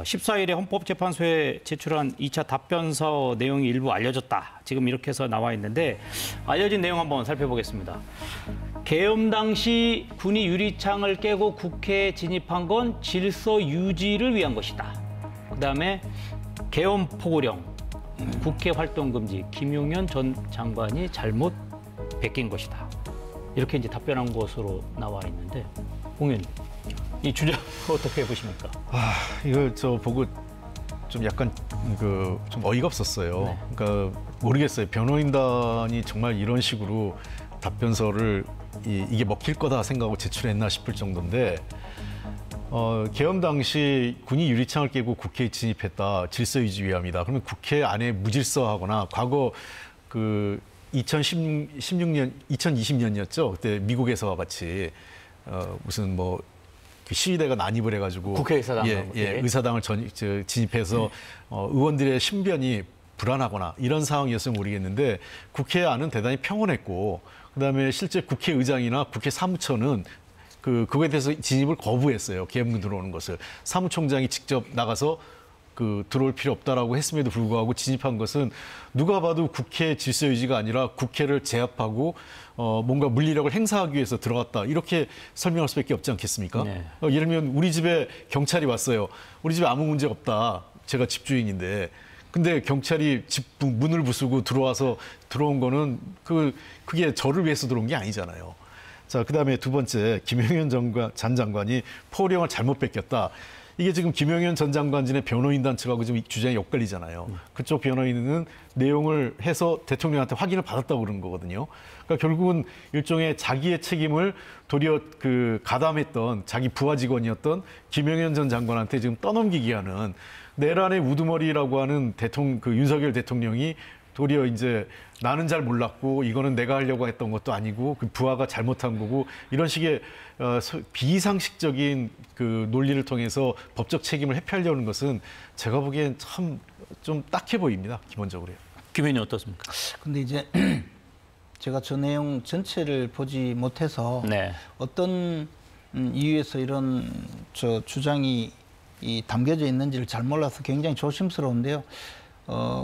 14일에 헌법재판소에 제출한 2차 답변서 내용이 일부 알려졌다. 지금 이렇게 해서 나와 있는데 알려진 내용 한번 살펴보겠습니다. 계엄 당시 군이 유리창을 깨고 국회에 진입한 건 질서 유지를 위한 것이다. 그다음에 계엄 포고령, 국회 활동 금지, 김용현 전 장관이 잘못 베낀 것이다. 이렇게 이제 답변한 것으로 나와 있는데, 홍 의원님, 이 주장 어떻게 보십니까? 이걸 저 보고 좀 약간 좀 어이가 없었어요. 네. 그러니까 모르겠어요. 변호인단이 정말 이런 식으로 답변서를 이게 먹힐 거다 생각하고 제출했나 싶을 정도인데, 계엄 당시 군이 유리창을 깨고 국회에 진입했다. 질서 유지 위함이다. 그러면 국회 안에 무질서하거나 과거 2020년이었죠. 그때 미국에서와 같이 무슨 뭐 시위대가 난입을 해가지고 국회의사당 의사당을 진입해서 의원들의 신변이 불안하거나 이런 상황이었으면 모르겠는데, 국회 안은 대단히 평온했고, 그다음에 실제 국회의장이나 국회 사무처는 그거에 대해서 진입을 거부했어요. 계엄군 들어오는 것을. 사무총장이 직접 나가서 들어올 필요 없다라고 했음에도 불구하고 진입한 것은 누가 봐도 국회 질서 유지가 아니라 국회를 제압하고 뭔가 물리력을 행사하기 위해서 들어갔다, 이렇게 설명할 수밖에 없지 않겠습니까? 네. 예를 들면 우리 집에 경찰이 왔어요. 우리 집에 아무 문제 없다. 제가 집주인인데. 근데 경찰이 집 문을 부수고 들어온 거는 그게 저를 위해서 들어온 게 아니잖아요. 자, 그다음에 두 번째, 김용현 전 장관이 포고령을 잘못 뺏겼다. 이게 지금 김용현 전 장관진의 변호인단 측하고 좀 주장이 엇갈리잖아요. 그쪽 변호인은 내용을 해서 대통령한테 확인을 받았다고 그러는 거거든요. 그러니까 결국은 일종의 자기의 책임을 도리어 가담했던 자기 부하 직원이었던 김용현 전 장관한테 지금 떠넘기기 하는, 내란의 우두머리라고 하는 윤석열 대통령이 도리어 이제 나는 잘 몰랐고 이거는 내가 하려고 했던 것도 아니고 그 부하가 잘못한 거고, 이런 식의 비상식적인 논리를 통해서 법적 책임을 회피하려는 것은 제가 보기엔 참 좀 딱해 보입니다, 기본적으로요. 김 의원님 어떻습니까? 근데 이제 제가 저 내용 전체를 보지 못해서 네. 어떤 이유에서 이런 주장이 담겨져 있는지를 잘 몰라서 굉장히 조심스러운데요.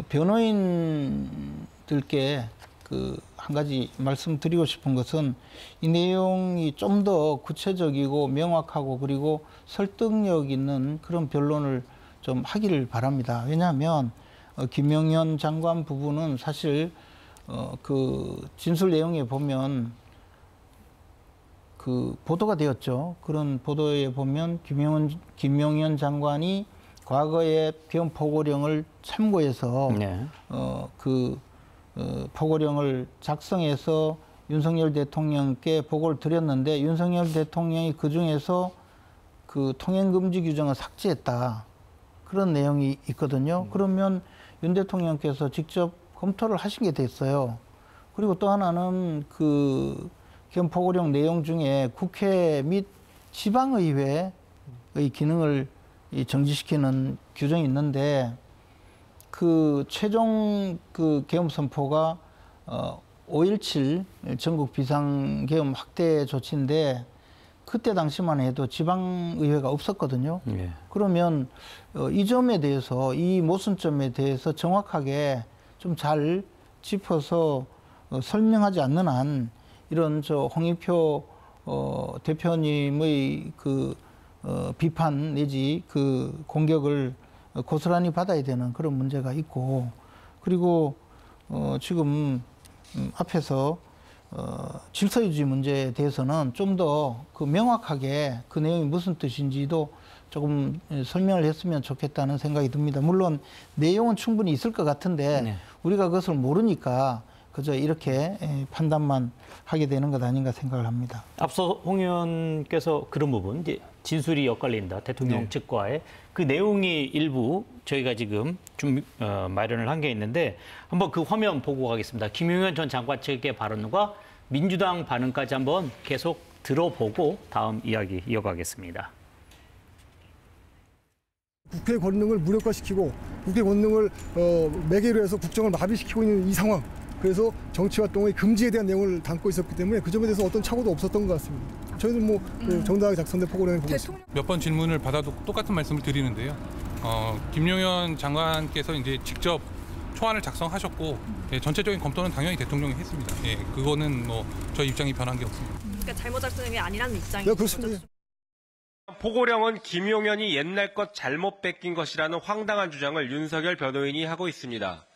변호인들께 한 가지 말씀드리고 싶은 것은, 이 내용이 좀 더 구체적이고 명확하고 그리고 설득력 있는 그런 변론을 좀 하기를 바랍니다. 왜냐하면 김용현 장관 부분은 사실 진술 내용에 보면 보도가 되었죠. 그런 보도에 보면 김용현 장관이 과거에 계엄 포고령을 참고해서 네. 포고령을 작성해서 윤석열 대통령께 보고를 드렸는데, 윤석열 대통령이 그중에서 통행금지 규정을 삭제했다. 그런 내용이 있거든요. 그러면 윤 대통령께서 직접 검토를 하신 게 됐어요. 그리고 또 하나는 계엄 포고령 내용 중에 국회 및 지방의회의 기능을 정지시키는 규정이 있는데, 최종 계엄 선포가 5.17 전국 비상계엄 확대 조치인데, 그때 당시만 해도 지방의회가 없었거든요. 네. 그러면 이 점에 대해서, 이 모순점에 대해서 정확하게 좀 잘 짚어서 설명하지 않는 한, 이런 홍익표 대표님의 비판 내지 공격을 고스란히 받아야 되는 그런 문제가 있고, 그리고 지금 앞에서 질서유지 문제에 대해서는 좀 더 명확하게 그 내용이 무슨 뜻인지도 조금 설명을 했으면 좋겠다는 생각이 듭니다. 물론 내용은 충분히 있을 것 같은데, 네. 우리가 그것을 모르니까 그저 이렇게 판단만 하게 되는 것 아닌가 생각을 합니다. 앞서 홍 의원께서 그런 부분, 이제 진술이 엇갈린다, 대통령 네. 측과의 그 내용이 일부 저희가 지금 좀 마련을 한 게 있는데, 한번 그 화면 보고 가겠습니다. 김용현 전 장관 측의 발언과 민주당 반응까지 한번 계속 들어보고 다음 이야기 이어가겠습니다. 국회 권능을 무력화시키고 국회 권능을 매개로 해서 국정을 마비시키고 있는 이 상황, 그래서 정치활동의 금지에 대한 내용을 담고 있었기 때문에 그 점에 대해서 어떤 착오도 없었던 것 같습니다. 저희는 정당하게 작성된 포고령을 보고 있습니다. 몇 번 질문을 받아도 똑같은 말씀을 드리는데요. 김용현 장관께서 이제 직접 초안을 작성하셨고 전체적인 검토는 당연히 대통령이 했습니다. 그거는 뭐 저희 입장이 변한 게 없습니다. 그러니까 잘못 작성한 게 아니라는 입장이 네, 그렇습니다. 포고령은 김용현이 옛날 것 잘못 뺏긴 것이라는 황당한 주장을 윤석열 변호인이 하고 있습니다.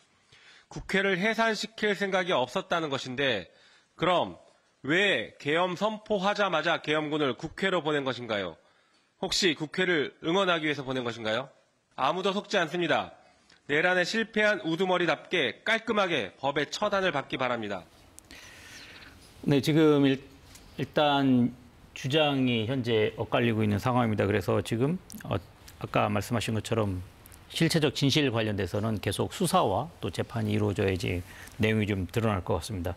국회를 해산시킬 생각이 없었다는 것인데 그럼 왜 계엄 선포하자마자 계엄군을 국회로 보낸 것인가요? 혹시 국회를 응원하기 위해서 보낸 것인가요? 아무도 속지 않습니다. 내란에 실패한 우두머리답게 깔끔하게 법의 처단을 받기 바랍니다. 네, 지금 일단 주장이 현재 엇갈리고 있는 상황입니다. 그래서 지금 아까 말씀하신 것처럼 실체적 진실 관련돼서는 계속 수사와 또 재판이 이루어져야지 내용이 좀 드러날 것 같습니다.